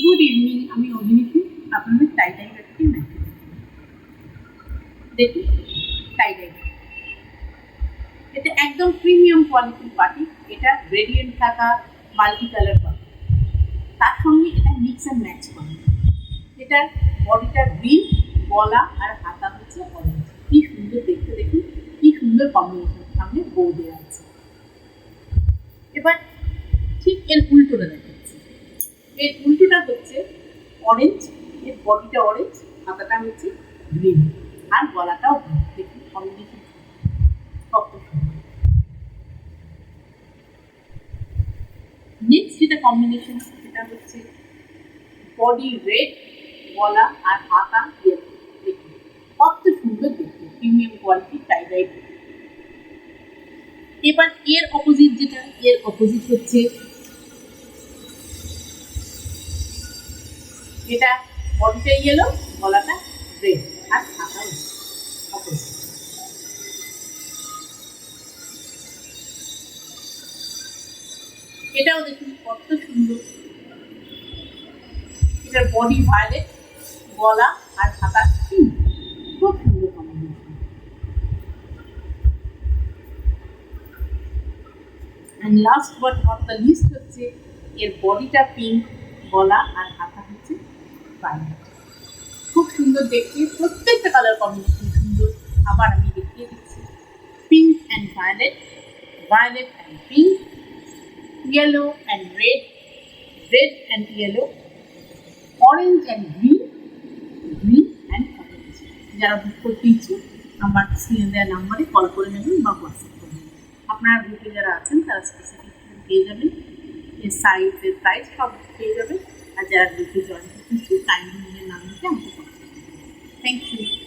Good evening, আমি অভিনীতি আপনাদের টাই ব্যাগটি নাকি দেখুন। টাই ব্যাগ এটা একদম প্রিমিয়াম কোয়ালিটির বাটিক। এটা গ্রেডিয়েন্ট থাকা মাল্টি কালার বাটিক, তার সঙ্গে এটা মিক্স অ্যান্ড ম্যাচ করা। এটার বডিটা গ্রিন, গলা আর হাতা হচ্ছে অরেঞ্জ। কি সুন্দর দেখতে, দেখুন কি সুন্দর কম্বিনেশন। সামনে বউ দেওয়া আছে। এবার ঠিক এর উল্টোটা দেখাচ্ছি। এর উল্টোটা হচ্ছে অরেঞ্জ, এর বডিটা অরেঞ্জ, হাতাটা হচ্ছে গ্রিন আর গলাটাও গ্রিন। দেখুন কম্বিনেশন কত সুন্দর। নেক্সট যেটা কম্বিনেশন সেটা হচ্ছে বডি রেড, গলা আর হাতা ইয়েলো। দেখুন কত সুন্দর দেখতে, প্রিমিয়াম কোয়ালিটি টাই ডাই। এবার এর অপোজিট যেটা, এর অপোজিট হচ্ছে এটা বডিটা ইয়েলো, গলাটা রেড আর হাতা অপোজিট। এটাও দেখুন কত সুন্দর। এটার বডি ভায়োলেট, গলা আর হাতা পিঙ্ক। খুব সুন্দর combination. And last but not the least হচ্ছে এর বডিটা পিঙ্ক, গলা আর হাতা হচ্ছে ভায়োলেট। খুব সুন্দর দেখতে, প্রত্যেকটা কালার কম্বিনেশন সুন্দর। আবার আমি দেখিয়ে দিচ্ছি। Pink and violet, violet and pink, yellow and red, red and yellow, orange and green, green and orange. যারা বুক করতে ইচ্ছুক আমার স্ক্রিনে দেওয়া নাম্বারে কল করে নেবেন বা হোয়াটসঅ্যাপ করবেন। আপনারা গ্রুপে যারা আছেন তারা স্পেসিফিক পেয়ে যাবেন, এর সাইজ, এর প্রাইস সব পেয়ে যাবেন। আর যারা গ্রুপে জয়েন করতে ইচ্ছুক কাইন্ডলি নিজের নাম লিখে আমাকে কল করবেন। Thank you.